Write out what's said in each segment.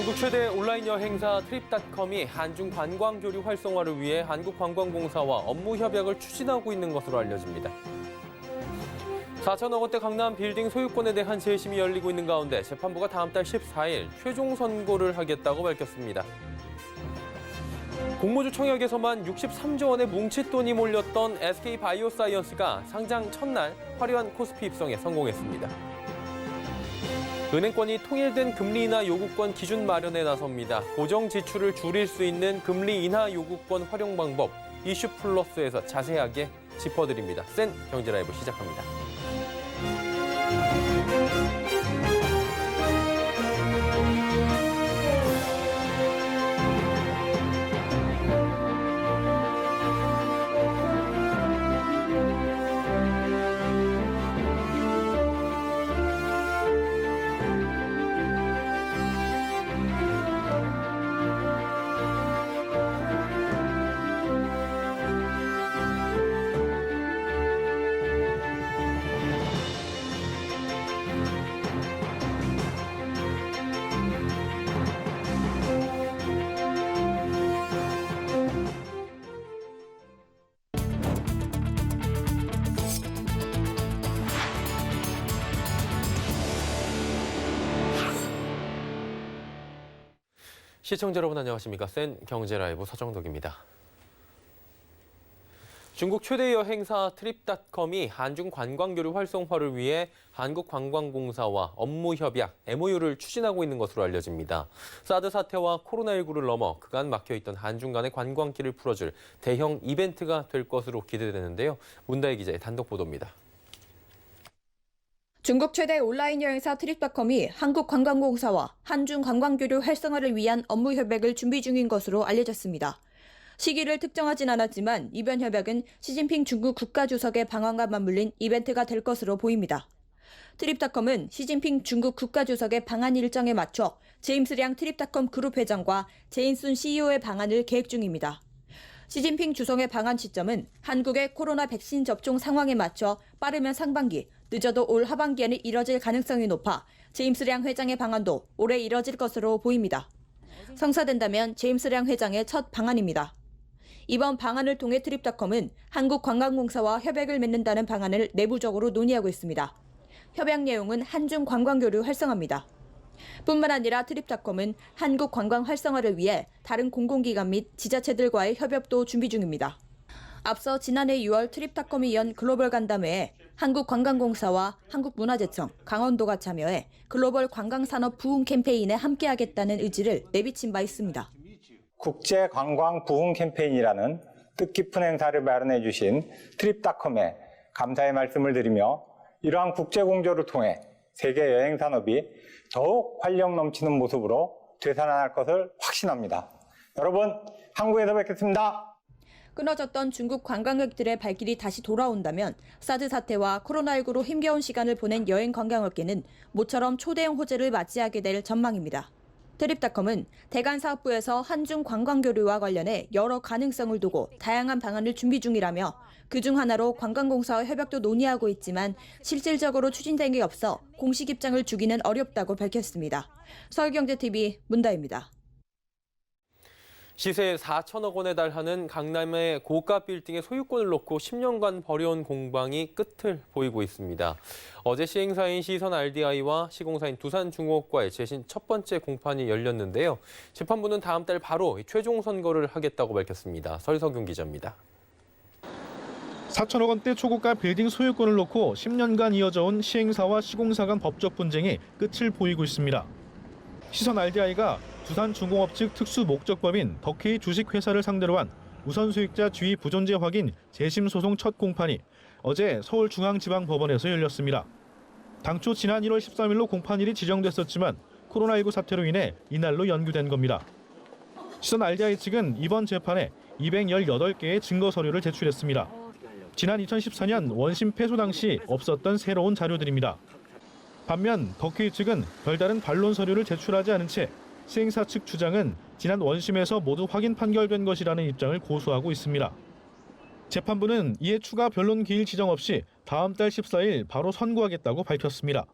중국 최대 온라인 여행사 트립닷컴이 한중 관광 교류 활성화를 위해 한국관광공사와 업무 협약을 추진하고 있는 것으로 알려집니다. 4천억 원대 강남 빌딩 소유권에 대한 재심이 열리고 있는 가운데 재판부가 다음 달 14일 최종 선고를 하겠다고 밝혔습니다. 공모주 청약에서만 63조 원의 뭉칫돈이 몰렸던 SK바이오사이언스가 상장 첫날 화려한 코스피 입성에 성공했습니다. 은행권이 통일된 금리 인하 요구권 기준 마련에 나섭니다. 고정 지출을 줄일 수 있는 금리 인하 요구권 활용 방법 이슈 플러스에서 자세하게 짚어드립니다. 센 경제라이브 시작합니다. 시청자 여러분 안녕하십니까? 센 경제라이브 서정덕입니다. 중국 최대 여행사 트립닷컴이 한중 관광교류 활성화를 위해 한국관광공사와 업무 협약 MOU를 추진하고 있는 것으로 알려집니다. 사드 사태와 코로나19를 넘어 그간 막혀있던 한중 간의 관광길을 풀어줄 대형 이벤트가 될 것으로 기대되는데요. 문다혜 기자의 단독 보도입니다. 중국 최대 온라인 여행사 트립닷컴이 한국관광공사와 한중 관광교류 활성화를 위한 업무 협약을 준비 중인 것으로 알려졌습니다. 시기를 특정하진 않았지만 이번 협약은 시진핑 중국 국가주석의 방한과 맞물린 이벤트가 될 것으로 보입니다. 트립닷컴은 시진핑 중국 국가주석의 방한 일정에 맞춰 제임스량 트립닷컴 그룹 회장과 제인순 CEO의 방한을 계획 중입니다. 시진핑 주석의 방한 시점은 한국의 코로나 백신 접종 상황에 맞춰 빠르면 상반기, 늦어도 올 하반기에는 이뤄질 가능성이 높아 제임스량 회장의 방한도 올해 이뤄질 것으로 보입니다. 성사된다면 제임스량 회장의 첫 방한입니다. 이번 방안을 통해 트립닷컴은 한국관광공사와 협약을 맺는다는 방안을 내부적으로 논의하고 있습니다. 협약 내용은 한중 관광교류 활성화입니다. 뿐만 아니라 트립닷컴은 한국 관광 활성화를 위해 다른 공공기관 및 지자체들과의 협업도 준비 중입니다. 앞서 지난해 6월 트립닷컴이 연 글로벌 간담회에 한국관광공사와 한국문화재청, 강원도가 참여해 글로벌 관광산업 부흥 캠페인에 함께하겠다는 의지를 내비친 바 있습니다. 국제관광 부흥 캠페인이라는 뜻깊은 행사를 마련해 주신 트립닷컴에 감사의 말씀을 드리며 이러한 국제공조를 통해 세계 여행 산업이 더욱 활력 넘치는 모습으로 되살아날 것을 확신합니다. 여러분, 한국에서 뵙겠습니다. 끊어졌던 중국 관광객들의 발길이 다시 돌아온다면 사드 사태와 코로나19로 힘겨운 시간을 보낸 여행 관광업계는 모처럼 초대형 호재를 맞이하게 될 전망입니다. 트립닷컴은 대간사업부에서 한중 관광교류와 관련해 여러 가능성을 두고 다양한 방안을 준비 중이라며 그중 하나로 관광공사와 협약도 논의하고 있지만 실질적으로 추진된 게 없어 공식 입장을 주기는 어렵다고 밝혔습니다. 서울경제TV 문다혜입니다. 시세 4천억 원에 달하는 강남의 고가 빌딩의 소유권을 놓고 10년간 벌여온 공방이 끝을 보이고 있습니다. 어제 시행사인 시선 RDI와 시공사인 두산중공업과의 재심 첫 번째 공판이 열렸는데요. 재판부는 다음 달 바로 최종 선고를 하겠다고 밝혔습니다. 설석윤 기자입니다. 4천억 원대 초고가 빌딩 소유권을 놓고 10년간 이어져온 시행사와 시공사 간 법적 분쟁이 끝을 보이고 있습니다. 시선 RDI가 두산중공업 측 특수 목적법인 덕케이 주식회사를 상대로 한 우선수익자 지위 부존재 확인 재심 소송 첫 공판이 어제 서울중앙지방법원에서 열렸습니다. 당초 지난 1월 13일로 공판일이 지정됐었지만 코로나19 사태로 인해 이날로 연기된 겁니다. 시선 RDI 측은 이번 재판에 218개의 증거 서류를 제출했습니다. 지난 2014년 원심 패소 당시 없었던 새로운 자료들입니다. 반면 덕케이 측은 별다른 반론 서류를 제출하지 않은 채 시행사 측 주장은 지난 원심에서 모두 확인 판결된 것이라는 입장을 고수하고 있습니다. 재판부는 이에 추가 변론 기일 지정 없이 다음 달 14일 바로 선고하겠다고 밝혔습니다.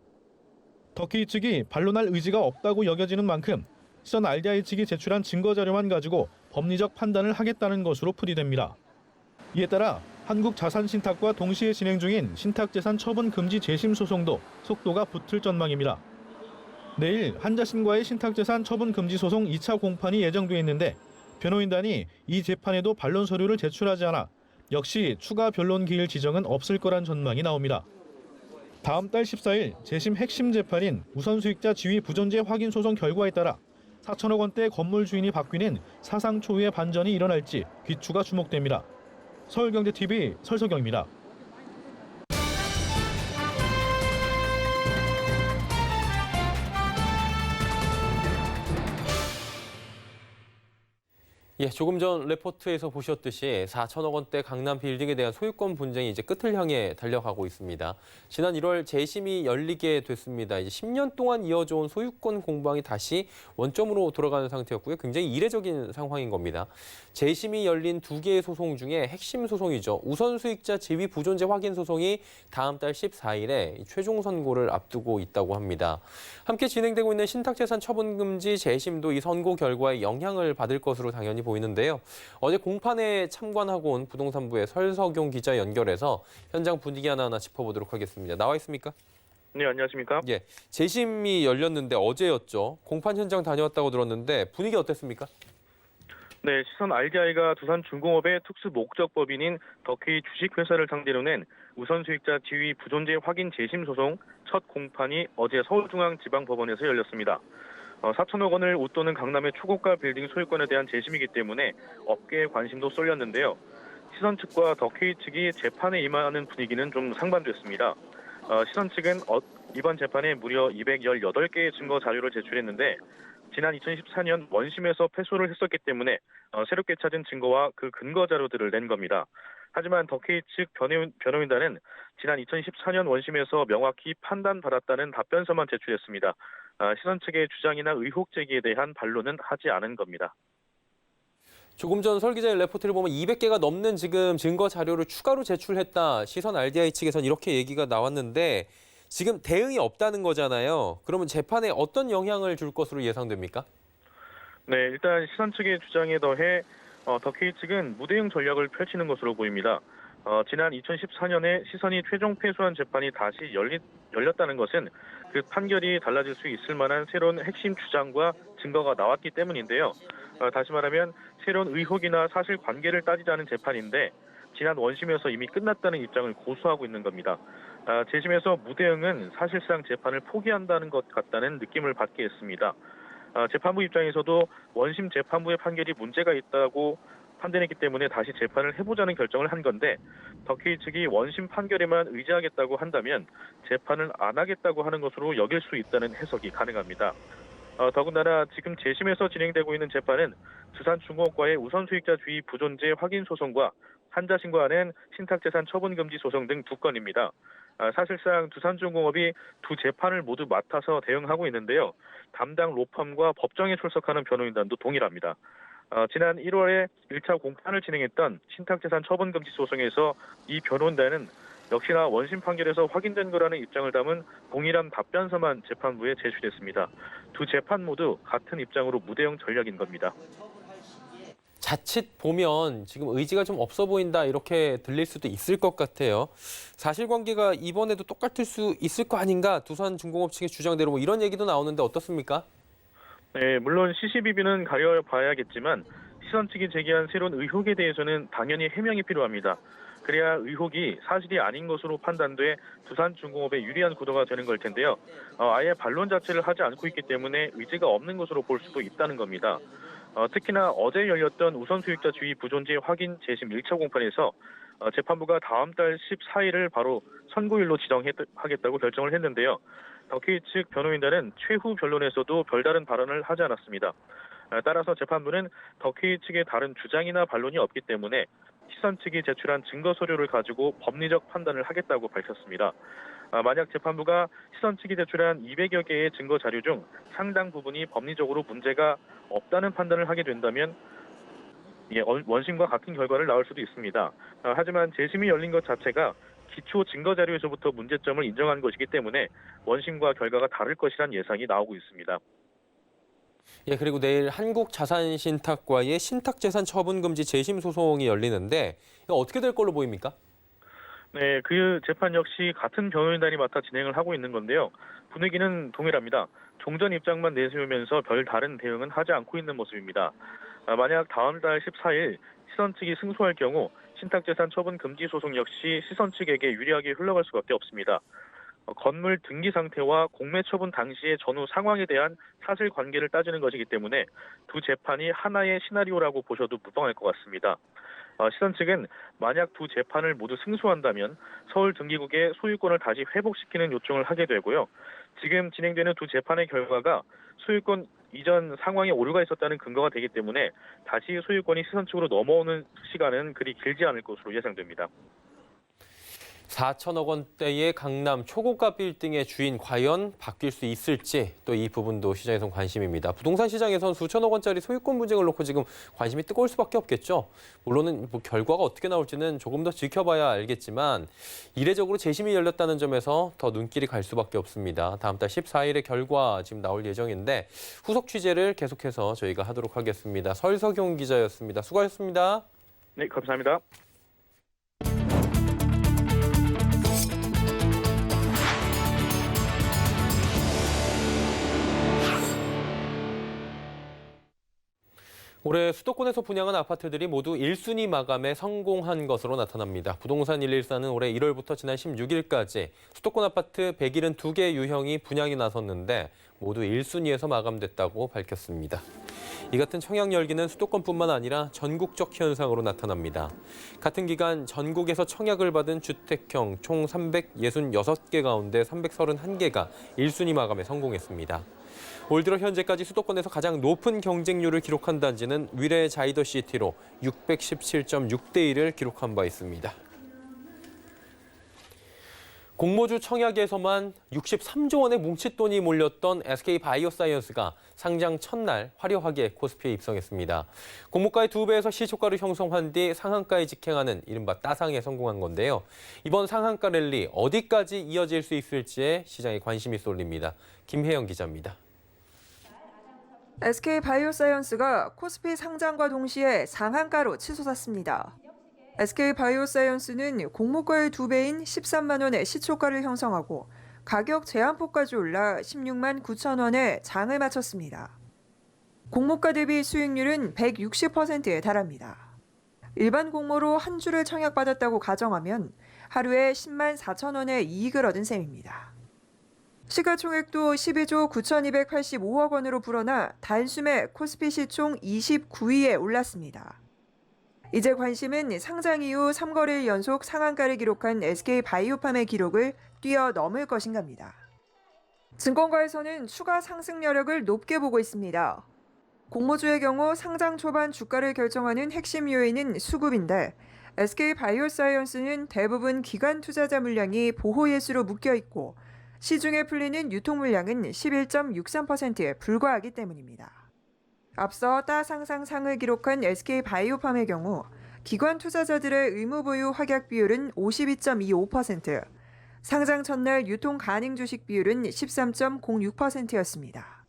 덕케이 측이 반론할 의지가 없다고 여겨지는 만큼 시선 RDI 측이 제출한 증거 자료만 가지고 법리적 판단을 하겠다는 것으로 풀이됩니다. 이에 따라 한국자산신탁과 동시에 진행 중인 신탁재산 처분 금지 재심 소송도 속도가 붙을 전망입니다. 내일 한자신과의 신탁재산 처분 금지 소송 2차 공판이 예정돼 있는데 변호인단이 이 재판에도 반론 서류를 제출하지 않아 역시 추가 변론 기일 지정은 없을 거란 전망이 나옵니다. 다음 달 14일 재심 핵심 재판인 우선수익자 지위 부존재 확인 소송 결과에 따라 4천억 원대 건물 주인이 바뀌는 사상 초유의 반전이 일어날지 귀추가 주목됩니다. 서울경제TV 설석영입니다. 예, 조금 전 레포트에서 보셨듯이 4천억 원대 강남 빌딩에 대한 소유권 분쟁이 이제 끝을 향해 달려가고 있습니다. 지난 1월 재심이 열리게 됐습니다. 이제 10년 동안 이어져 온 소유권 공방이 다시 원점으로 돌아가는 상태였고요. 굉장히 이례적인 상황인 겁니다. 재심이 열린 2개의 소송 중에 핵심 소송이죠. 우선수익자 지위 부존재 확인 소송이 다음 달 14일에 최종 선고를 앞두고 있다고 합니다. 함께 진행되고 있는 신탁재산 처분금지 재심도 이 선고 결과에 영향을 받을 것으로 당연히 보이는데요. 어제 공판에 참관하고 온 부동산부의 설석용 기자 연결해서 현장 분위기 하나하나 짚어보도록 하겠습니다. 나와 있습니까? 네, 안녕하십니까? 예, 재심이 열렸는데 어제였죠. 공판 현장 다녀왔다고 들었는데 분위기 어땠습니까? 네, 시선 RDI가 두산중공업의 특수 목적법인인 덕케이 주식회사를 상대로 낸 우선수익자 지위 부존재 확인 재심 소송 첫 공판이 어제 서울중앙지방법원에서 열렸습니다. 4천억 원을 웃도는 강남의 초고가 빌딩 소유권에 대한 재심이기 때문에 업계의 관심도 쏠렸는데요. 시선 측과 덕케이 측이 재판에 임하는 분위기는 좀 상반됐습니다. 시선 측은 이번 재판에 무려 218개의 증거 자료를 제출했는데 지난 2014년 원심에서 패소를 했었기 때문에 새롭게 찾은 증거와 그 근거 자료들을 낸 겁니다. 하지만 덕케이 측 변호인단은 지난 2014년 원심에서 명확히 판단받았다는 답변서만 제출했습니다. 시선 측의 주장이나 의혹 제기에 대한 반론은 하지 않은 겁니다. 조금 전 설 기자의 레포트를 보면 200개가 넘는 지금 증거 자료를 추가로 제출했다. 시선 RDI 측에서는 이렇게 얘기가 나왔는데 지금 대응이 없다는 거잖아요. 그러면 재판에 어떤 영향을 줄 것으로 예상됩니까? 네, 일단 시선 측의 주장에 더해 덕케이 측은 무대응 전략을 펼치는 것으로 보입니다. 지난 2014년에 시선이 최종 패소한 재판이 다시 열렸다는 것은 그 판결이 달라질 수 있을 만한 새로운 핵심 주장과 증거가 나왔기 때문인데요. 다시 말하면 새로운 의혹이나 사실관계를 따지자는 재판인데 지난 원심에서 이미 끝났다는 입장을 고수하고 있는 겁니다. 재심에서 무대응은 사실상 재판을 포기한다는 것 같다는 느낌을 받게 했습니다. 재판부 입장에서도 원심 재판부의 판결이 문제가 있다고 판단했기 때문에 다시 재판을 해보자는 결정을 한 건데 덕케이 측이 원심 판결에만 의지하겠다고 한다면 재판을 안 하겠다고 하는 것으로 여길 수 있다는 해석이 가능합니다. 더군다나 지금 재심에서 진행되고 있는 재판은 두산중공업과의 우선수익자 주의 부존재 확인 소송과 한자신과는 신탁재산 처분금지 소송 등 2건입니다. 사실상 두산중공업이 두 재판을 모두 맡아서 대응하고 있는데요. 담당 로펌과 법정에 출석하는 변호인단도 동일합니다. 지난 1월에 1차 공판을 진행했던 신탁재산 처분금지 소송에서 이 변호인단은 역시나 원심 판결에서 확인된 거라는 입장을 담은 동일한 답변서만 재판부에 제출했습니다. 두 재판 모두 같은 입장으로 무대응 전략인 겁니다. 자칫 보면 지금 의지가 좀 없어 보인다 이렇게 들릴 수도 있을 것 같아요. 사실관계가 이번에도 똑같을 수 있을 거 아닌가 두산중공업 측의 주장대로 뭐 이런 얘기도 나오는데 어떻습니까? 네, 물론 CCBB는 가려봐야겠지만 시선 측이 제기한 새로운 의혹에 대해서는 당연히 해명이 필요합니다. 그래야 의혹이 사실이 아닌 것으로 판단돼 두산중공업에 유리한 구도가 되는 걸 텐데요. 아예 반론 자체를 하지 않고 있기 때문에 의지가 없는 것으로 볼 수도 있다는 겁니다. 특히나 어제 열렸던 우선수익자 지위 부존재 확인 재심 1차 공판에서 재판부가 다음 달 14일을 바로 선고일로 지정하겠다고 결정을 했는데요. 덕케이 측 변호인단은 최후 변론에서도 별다른 발언을 하지 않았습니다. 따라서 재판부는 덕케이 측의 다른 주장이나 반론이 없기 때문에 시선 측이 제출한 증거 서류를 가지고 법리적 판단을 하겠다고 밝혔습니다. 만약 재판부가 시선 측이 제출한 200여 개의 증거 자료 중 상당 부분이 법리적으로 문제가 없다는 판단을 하게 된다면 원심과 같은 결과를 낳을 수도 있습니다. 하지만 재심이 열린 것 자체가 기초 증거 자료에서부터 문제점을 인정한 것이기 때문에 원심과 결과가 다를 것이란 예상이 나오고 있습니다. 예, 그리고 내일 한국자산신탁과의 신탁재산 처분금지 재심 소송이 열리는데 이거 어떻게 될 걸로 보입니까? 네, 그 재판 역시 같은 변호인단이 맡아 진행을 하고 있는 건데요. 분위기는 동일합니다. 종전 입장만 내세우면서 별 다른 대응은 하지 않고 있는 모습입니다. 만약 다음 달 14일 시선 측이 승소할 경우 신탁재산 처분 금지 소송 역시 시선 측에게 유리하게 흘러갈 수밖에 없습니다. 건물 등기 상태와 공매 처분 당시의 전후 상황에 대한 사실관계를 따지는 것이기 때문에 두 재판이 하나의 시나리오라고 보셔도 무방할 것 같습니다. 시선 측은 만약 두 재판을 모두 승소한다면 서울 등기국의 소유권을 다시 회복시키는 요청을 하게 되고요. 지금 진행되는 두 재판의 결과가 소유권 이전 상황에 오류가 있었다는 근거가 되기 때문에 다시 소유권이 시선 측으로 넘어오는 시간은 그리 길지 않을 것으로 예상됩니다. 4천억 원대의 강남 초고가 빌딩의 주인 과연 바뀔 수 있을지 또 이 부분도 시장에선 관심입니다. 부동산 시장에선 수천억 원짜리 소유권 분쟁을 놓고 지금 관심이 뜨거울 수밖에 없겠죠. 물론은 결과가 어떻게 나올지는 조금 더 지켜봐야 알겠지만 이례적으로 재심이 열렸다는 점에서 더 눈길이 갈 수밖에 없습니다. 다음 달 14일에 결과 지금 나올 예정인데 후속 취재를 계속해서 저희가 하도록 하겠습니다. 설석용 기자였습니다. 수고하셨습니다. 네, 감사합니다. 올해 수도권에서 분양한 아파트들이 모두 1순위 마감에 성공한 것으로 나타납니다. 부동산 114는 올해 1월부터 지난 16일까지 수도권 아파트 172개 유형이 분양이 나섰는데 모두 1순위에서 마감됐다고 밝혔습니다. 이 같은 청약 열기는 수도권뿐만 아니라 전국적 현상으로 나타납니다. 같은 기간 전국에서 청약을 받은 주택형 총 366개 가운데 331개가 1순위 마감에 성공했습니다. 올 들어 현재까지 수도권에서 가장 높은 경쟁률을 기록한 단지는 위례 자이더시티로 617.6대 1을 기록한 바 있습니다. 공모주 청약에서만 63조 원의 뭉칫돈이 몰렸던 SK바이오사이언스가 상장 첫날 화려하게 코스피에 입성했습니다. 공모가의 2배에서 시초가를 형성한 뒤 상한가에 직행하는 이른바 따상에 성공한 건데요. 이번 상한가 랠리 어디까지 이어질 수 있을지에 시장에 관심이 쏠립니다. 김혜영 기자입니다. SK바이오사이언스가 코스피 상장과 동시에 상한가로 치솟았습니다. SK바이오사이언스는 공모가의 2배인 13만 원의 시초가를 형성하고 가격 제한폭까지 올라 16만 9천 원에 장을 마쳤습니다. 공모가 대비 수익률은 160%에 달합니다. 일반 공모로 한 주를 청약받았다고 가정하면 하루에 10만 4천 원의 이익을 얻은 셈입니다. 시가총액도 12조 9,285억 원으로 불어나 단숨에 코스피 시총 29위에 올랐습니다. 이제 관심은 상장 이후 3거래일 연속 상한가를 기록한 SK바이오팜의 기록을 뛰어넘을 것인가입니다. 증권가에서는 추가 상승 여력을 높게 보고 있습니다. 공모주의 경우 상장 초반 주가를 결정하는 핵심 요인은 수급인데 SK바이오사이언스는 대부분 기관 투자자 물량이 보호 예수로 묶여 있고 시중에 풀리는 유통 물량은 11.63%에 불과하기 때문입니다. 앞서 따상상상을 기록한 SK바이오팜의 경우 기관 투자자들의 의무 보유 확약 비율은 52.25%, 상장 첫날 유통 가능 주식 비율은 13.06%였습니다.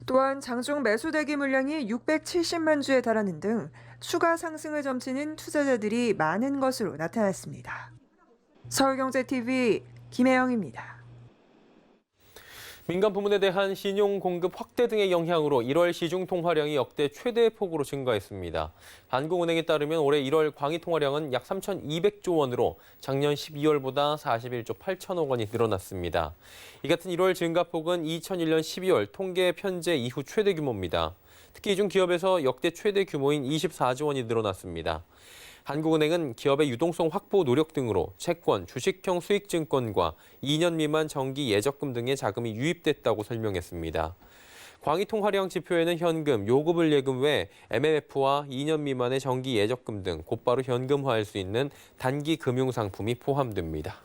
또한 장중 매수 대기 물량이 670만 주에 달하는 등 추가 상승을 점치는 투자자들이 많은 것으로 나타났습니다. 서울경제TV 김혜영입니다. 민간 부문에 대한 신용 공급 확대 등의 영향으로 1월 시중 통화량이 역대 최대 폭으로 증가했습니다. 한국은행에 따르면 올해 1월 광의 통화량은 약 3,200조 원으로 작년 12월보다 41조 8천억 원이 늘어났습니다. 이 같은 1월 증가폭은 2001년 12월 통계 편제 이후 최대 규모입니다. 특히 이 중 기업에서 역대 최대 규모인 24조 원이 늘어났습니다. 한국은행은 기업의 유동성 확보 노력 등으로 채권, 주식형 수익증권과 2년 미만 정기 예적금 등의 자금이 유입됐다고 설명했습니다. 광의 통화량 지표에는 현금, 요금을 예금 외 MMF와 2년 미만의 정기 예적금 등 곧바로 현금화할 수 있는 단기 금융상품이 포함됩니다.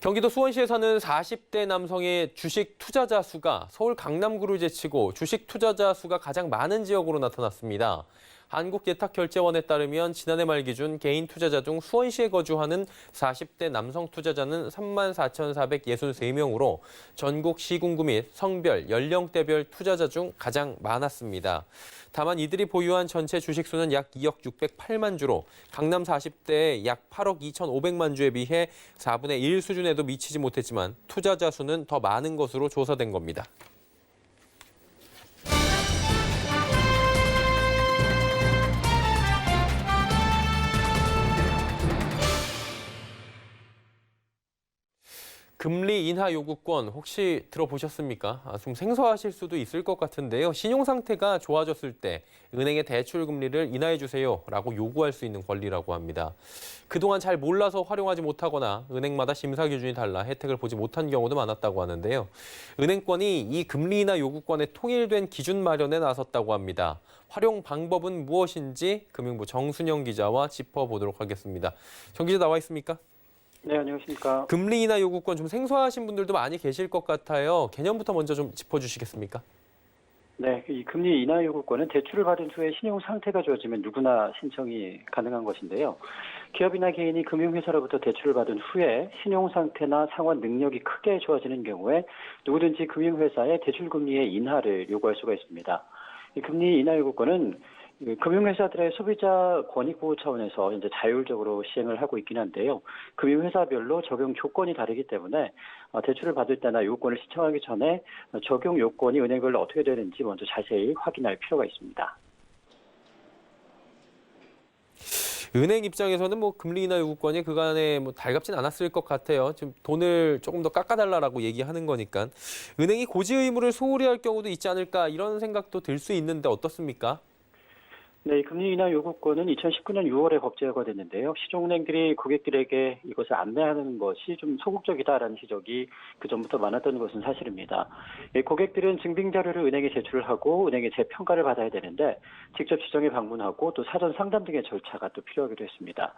경기도 수원시에 사는 40대 남성의 주식 투자자 수가 서울 강남구를 제치고 주식 투자자 수가 가장 많은 지역으로 나타났습니다. 한국예탁결제원에 따르면 지난해 말 기준 개인 투자자 중 수원시에 거주하는 40대 남성 투자자는 34,463명으로 전국 시군구 및 성별, 연령대별 투자자 중 가장 많았습니다. 다만 이들이 보유한 전체 주식수는 약 2억 608만 주로 강남 40대의 약 8억 2,500만 주에 비해 4분의 1 수준에도 미치지 못했지만 투자자 수는 더 많은 것으로 조사된 겁니다. 금리 인하 요구권 혹시 들어보셨습니까? 좀 생소하실 수도 있을 것 같은데요. 신용 상태가 좋아졌을 때 은행의 대출 금리를 인하해 주세요라고 요구할 수 있는 권리라고 합니다. 그동안 잘 몰라서 활용하지 못하거나 은행마다 심사 기준이 달라 혜택을 보지 못한 경우도 많았다고 하는데요. 은행권이 이 금리 인하 요구권의 통일된 기준 마련에 나섰다고 합니다. 활용 방법은 무엇인지 금융부 정순영 기자와 짚어보도록 하겠습니다. 정 기자 나와 있습니까? 네, 안녕하십니까. 금리 인하 요구권 좀 생소하신 분들도 많이 계실 것 같아요. 개념부터 먼저 좀 짚어주시겠습니까? 네, 이 금리 인하 요구권은 대출을 받은 후에 신용 상태가 좋아지면 누구나 신청이 가능한 것인데요. 기업이나 개인이 금융회사로부터 대출을 받은 후에 신용 상태나 상환 능력이 크게 좋아지는 경우에 누구든지 금융회사에 대출 금리의 인하를 요구할 수가 있습니다. 이 금리 인하 요구권은 금융회사들의 소비자 권익 보호 차원에서 이제 자율적으로 시행을 하고 있긴 한데요. 금융회사별로 적용 조건이 다르기 때문에 대출을 받을 때나 요건을 신청하기 전에 적용 요건이 은행별로 어떻게 되는지 먼저 자세히 확인할 필요가 있습니다. 은행 입장에서는 뭐 금리 인하 요구권이 그간에 뭐 달갑진 않았을 것 같아요. 지금 돈을 조금 더 깎아달라고 얘기하는 거니까. 은행이 고지 의무를 소홀히 할 경우도 있지 않을까 이런 생각도 들 수 있는데 어떻습니까? 네, 이 금리 인하 요구권은 2019년 6월에 법제화가 됐는데요. 시중은행들이 고객들에게 이것을 안내하는 것이 좀 소극적이다라는 지적이 그전부터 많았던 것은 사실입니다. 고객들은 증빙 자료를 은행에 제출을 하고 은행의 재평가를 받아야 되는데 직접 시장에 방문하고 또 사전 상담 등의 절차가 또 필요하기도 했습니다.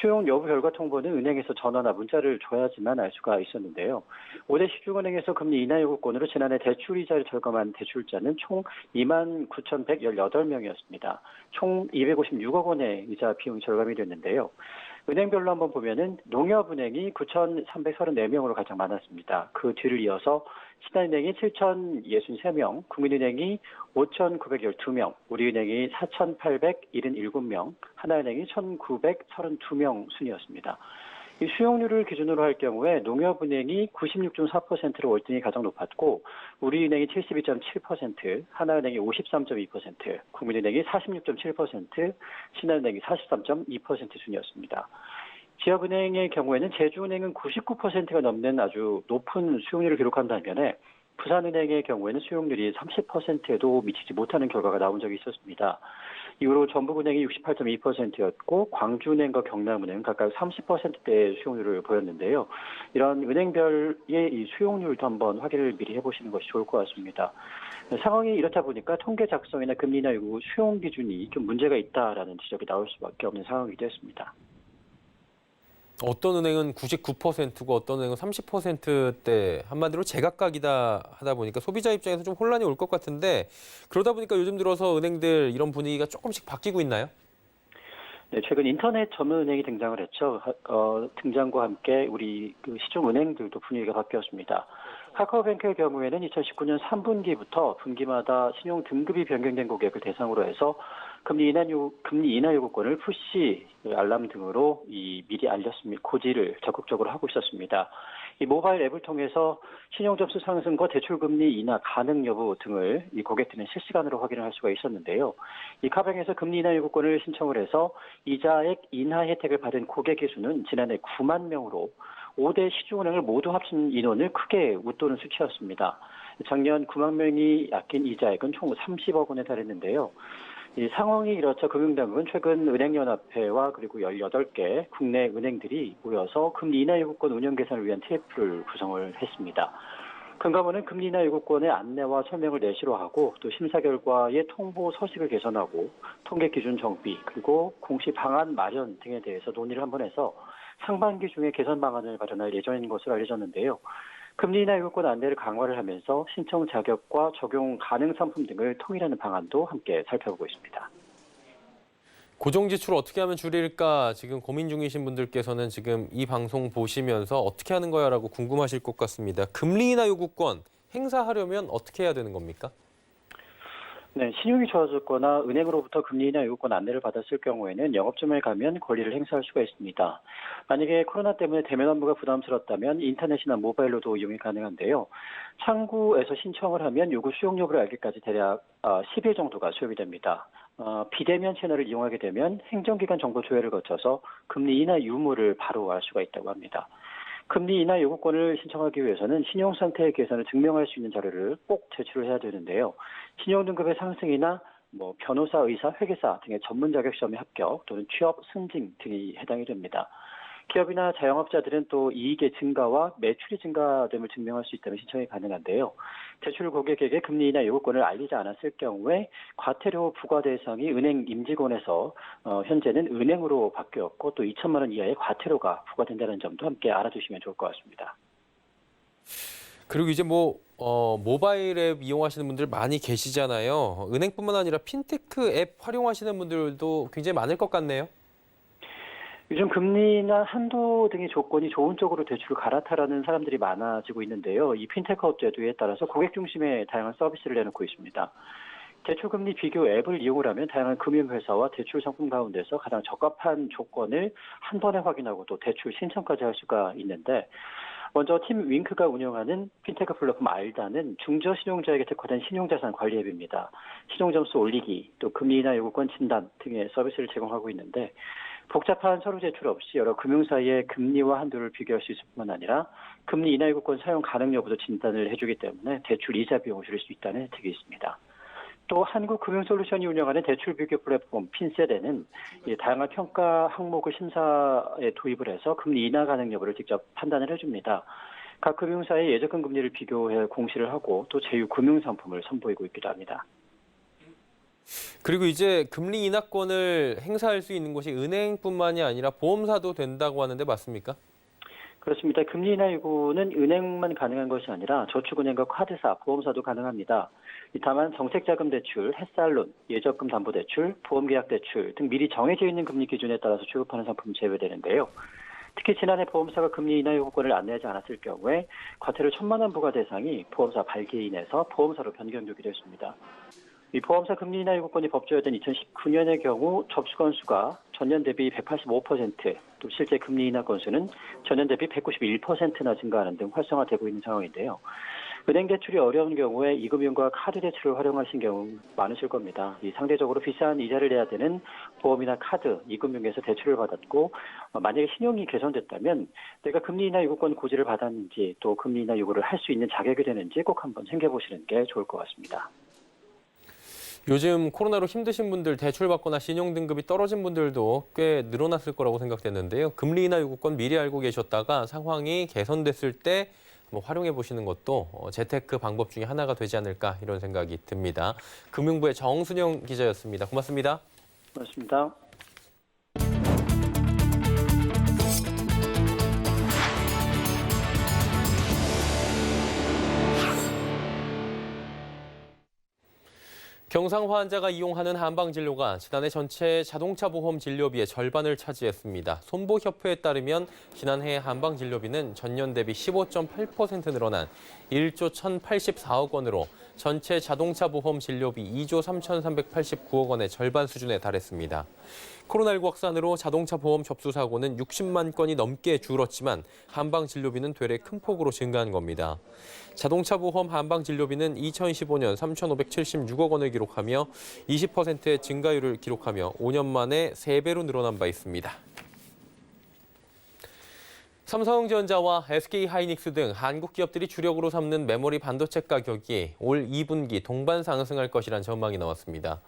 수용 여부 결과 통보는 은행에서 전화나 문자를 줘야지만 알 수가 있었는데요. 5대 시중은행에서 금리 인하 요구권으로 지난해 대출 이자를 절감한 대출자는 총 29,118명이었습니다. 총 256억 원의 이자 비용이 절감이 됐는데요. 은행별로 한번 보면은 농협은행이 9,334명으로 가장 많았습니다. 그 뒤를 이어서 신한은행이 7,063명, 국민은행이 5,912명, 우리은행이 4,877명, 하나은행이 1,932명 순이었습니다. 이 수용률을 기준으로 할 경우에 농협은행이 96.4%로 월등히 가장 높았고 우리은행이 72.7%, 하나은행이 53.2%, 국민은행이 46.7%, 신한은행이 43.2% 순이었습니다. 지역은행의 경우에는 제주은행은 99%가 넘는 아주 높은 수용률을 기록한 반면에 부산은행의 경우에는 수용률이 30%에도 미치지 못하는 결과가 나온 적이 있었습니다. 이후로 전북은행이 68.2%였고 광주은행과 경남은행은 각각 30%대의 수용률을 보였는데요. 이런 은행별의 이 수용률도 한번 확인을 미리 해보시는 것이 좋을 것 같습니다. 상황이 이렇다 보니까 통계 작성이나 금리 인하 요구 수용 기준이 좀 문제가 있다라는 지적이 나올 수밖에 없는 상황이기도 했습니다. 어떤 은행은 99%고 어떤 은행은 30%대 한마디로 제각각이다 하다 보니까 소비자 입장에서 좀 혼란이 올 것 같은데 그러다 보니까 요즘 들어서 은행들 이런 분위기가 조금씩 바뀌고 있나요? 네, 최근 인터넷 전문은행이 등장을 했죠. 등장과 함께 우리 시중은행들도 분위기가 바뀌었습니다. 카카오뱅크의 경우에는 2019년 3분기부터 분기마다 신용 등급이 변경된 고객을 대상으로 해서 금리 인하 요구권을 푸시, 알람 등으로 미리 알렸습니다. 고지를 적극적으로 하고 있었습니다. 이 모바일 앱을 통해서 신용 점수 상승과 대출 금리 인하 가능 여부 등을 이 고객들은 실시간으로 확인을 할 수가 있었는데요. 이 카뱅에서 금리 인하 요구권을 신청을 해서 이자액 인하 혜택을 받은 고객의 수는 지난해 9만 명으로 5대 시중은행을 모두 합친 인원을 크게 웃도는 수치였습니다. 작년 9만 명이 아낀 이자액은 총 30억 원에 달했는데요. 이 상황이 이렇자 금융당국은 최근 은행연합회와 그리고 18개 국내 은행들이 모여서 금리 인하 요구권 운영 개선을 위한 TF를 구성을 했습니다. 금감원은 금리 인하 요구권의 안내와 설명을 내시로 하고 또 심사 결과의 통보 서식을 개선하고 통계 기준 정비 그리고 공시 방안 마련 등에 대해서 논의를 한번 해서 상반기 중에 개선 방안을 마련할 예정인 것으로 알려졌는데요. 금리 인하 요구권 안내를 강화를 하면서 신청 자격과 적용 가능 상품 등을 통일하는 방안도 함께 살펴보고 있습니다. 고정 지출 어떻게 하면 줄일까 지금 고민 중이신 분들께서는 지금 이 방송 보시면서 어떻게 하는 거야라고 궁금하실 것 같습니다. 금리 인하 요구권 행사하려면 어떻게 해야 되는 겁니까? 네, 신용이 좋아졌거나 은행으로부터 금리 인하 요구권 안내를 받았을 경우에는 영업점에 가면 권리를 행사할 수가 있습니다. 만약에 코로나 때문에 대면 업무가 부담스럽다면 인터넷이나 모바일로도 이용이 가능한데요. 창구에서 신청을 하면 요구 수용 여부를 알기까지 대략 10일 정도가 소요이 됩니다. 비대면 채널을 이용하게 되면 행정기관 정보 조회를 거쳐서 금리 인하 유무를 바로 알 수가 있다고 합니다. 금리 인하 요구권을 신청하기 위해서는 신용상태의 개선을 증명할 수 있는 자료를 꼭 제출을 해야 되는데요. 신용등급의 상승이나 변호사, 의사, 회계사 등의 전문 자격 시험의 합격 또는 취업, 승진 등이 해당이 됩니다. 기업이나 자영업자들은 또 이익의 증가와 매출이 증가됨을 증명할 수 있다면 신청이 가능한데요. 대출 고객에게 금리 인하 요구권을 알리지 않았을 경우에 과태료 부과 대상이 은행 임직원에서 현재는 은행으로 바뀌었고 또 2천만 원 이하의 과태료가 부과된다는 점도 함께 알아두시면 좋을 것 같습니다. 그리고 이제 모바일 앱 이용하시는 분들 많이 계시잖아요. 은행뿐만 아니라 핀테크 앱 활용하시는 분들도 굉장히 많을 것 같네요. 요즘 금리나 한도 등의 조건이 좋은 쪽으로 대출을 갈아타라는 사람들이 많아지고 있는데요. 이 핀테크 업체도 이에 따라서 고객 중심의 다양한 서비스를 내놓고 있습니다. 대출금리 비교 앱을 이용을 하면 다양한 금융회사와 대출 상품 가운데서 가장 적합한 조건을 한 번에 확인하고 또 대출 신청까지 할 수가 있는데 먼저 팀 윙크가 운영하는 핀테크 플랫폼 알다는 중저신용자에게 특화된 신용자산 관리 앱입니다. 신용점수 올리기, 또 금리 인하 요구권 진단 등의 서비스를 제공하고 있는데 복잡한 서류 제출 없이 여러 금융사의 금리와 한도를 비교할 수 있을 뿐만 아니라 금리 인하 요구권 사용 가능 여부도 진단을 해주기 때문에 대출 이자 비용을 줄일 수 있다는 혜택이 있습니다. 또 한국금융솔루션이 운영하는 대출 비교 플랫폼 핀셋에는 다양한 평가 항목을 심사에 도입을 해서 금리 인하 가능 여부를 직접 판단을 해줍니다. 각 금융사의 예적금 금리를 비교해 공시를 하고 또 제휴 금융상품을 선보이고 있기도 합니다. 그리고 이제 금리 인하권을 행사할 수 있는 곳이 은행뿐만이 아니라 보험사도 된다고 하는데 맞습니까? 그렇습니다. 금리 인하 요구는 은행만 가능한 것이 아니라 저축은행과 카드사, 보험사도 가능합니다. 다만 정책자금 대출, 햇살론, 예적금 담보대출, 보험계약 대출 등 미리 정해져 있는 금리 기준에 따라서 취급하는 상품은 제외되는데요. 특히 지난해 보험사가 금리 인하 요구권을 안내하지 않았을 경우에 과태료 1,000만 원 부과 대상이 보험사 발기인에서 보험사로 변경되기도 했습니다. 이 보험사 금리 인하 요구권이 법제화된 2019년의 경우 접수 건수가 전년 대비 185%, 또 실제 금리 인하 건수는 전년 대비 191%나 증가하는 등 활성화되고 있는 상황인데요. 은행 대출이 어려운 경우에 이금융과 카드 대출을 활용하신 경우 많으실 겁니다. 이 상대적으로 비싼 이자를 내야 되는 보험이나 카드, 이금융에서 대출을 받았고 만약에 신용이 개선됐다면 내가 금리 인하 요구권 고지를 받았는지 또 금리 인하 요구를 할 수 있는 자격이 되는지 꼭 한번 챙겨보시는 게 좋을 것 같습니다. 요즘 코로나로 힘드신 분들, 대출받거나 신용등급이 떨어진 분들도 꽤 늘어났을 거라고 생각되는데요. 금리 인하 요구권 미리 알고 계셨다가 상황이 개선됐을 때 활용해 보시는 것도 재테크 방법 중에 하나가 되지 않을까 이런 생각이 듭니다. 금융부의 정순영 기자였습니다. 고맙습니다. 고맙습니다. 경상 환자가 이용하는 한방진료가 지난해 전체 자동차 보험 진료비의 절반을 차지했습니다. 손보협회에 따르면 지난해 한방진료비는 전년 대비 15.8% 늘어난 1조 1,084억 원으로 전체 자동차 보험 진료비 2조 3,389억 원의 절반 수준에 달했습니다. 코로나19 확산으로 자동차 보험 접수 사고는 60만 건이 넘게 줄었지만 한방 진료비는 되레 큰 폭으로 증가한 겁니다. 자동차 보험 한방 진료비는 2015년 3,576억 원을 기록하며 20%의 증가율을 기록하며 5년 만에 3배로 늘어난 바 있습니다. 삼성전자와 SK하이닉스 등 한국 기업들이 주력으로 삼는 메모리 반도체 가격이 올 2분기 동반 상승할 것이란 전망이 나왔습니다.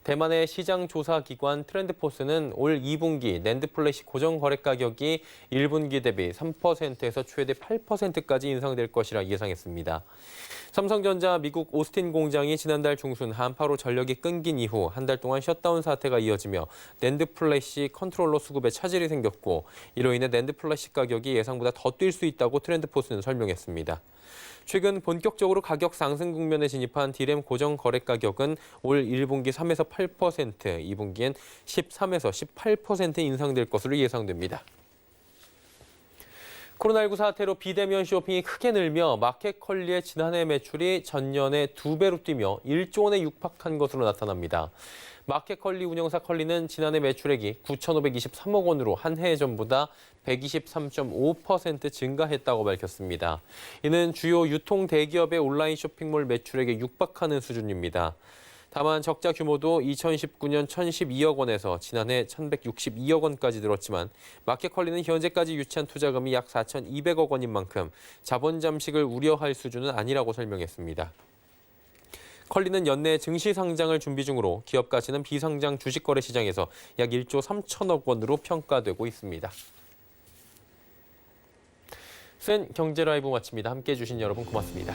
대만의 시장 조사 기관 트렌드포스는 올 2분기 낸드 플래시 고정 거래 가격이 1분기 대비 3%에서 최대 8%까지 인상될 것이라 예상했습니다. 삼성전자 미국 오스틴 공장이 지난달 중순 한파로 전력이 끊긴 이후 한 달 동안 셧다운 사태가 이어지며 낸드 플래시 컨트롤러 수급에 차질이 생겼고 이로 인해 낸드 플래시 가격이 예상보다 더 뛸 수 있다고 트렌드포스는 설명했습니다. 최근 본격적으로 가격 상승 국면에 진입한 디램 고정 거래 가격은 올 1분기 3에서 8%, 2분기엔 13에서 18% 인상될 것으로 예상됩니다. 코로나19 사태로 비대면 쇼핑이 크게 늘며 마켓컬리의 지난해 매출이 전년의 2배로 뛰며 1조 원에 육박한 것으로 나타납니다. 마켓컬리 운영사 컬리는 지난해 매출액이 9,523억 원으로 한 해 전보다 123.5% 증가했다고 밝혔습니다. 이는 주요 유통 대기업의 온라인 쇼핑몰 매출액에 육박하는 수준입니다. 다만 적자 규모도 2019년 1,012억 원에서 지난해 1,162억 원까지 늘었지만 마켓컬리는 현재까지 유치한 투자금이 약 4,200억 원인 만큼 자본 잠식을 우려할 수준은 아니라고 설명했습니다. 컬리는 연내 증시 상장을 준비 중으로 기업 가치는 비상장 주식거래 시장에서 약 1조 3천억 원으로 평가되고 있습니다. 센 경제라이브 마칩니다. 함께해 주신 여러분 고맙습니다.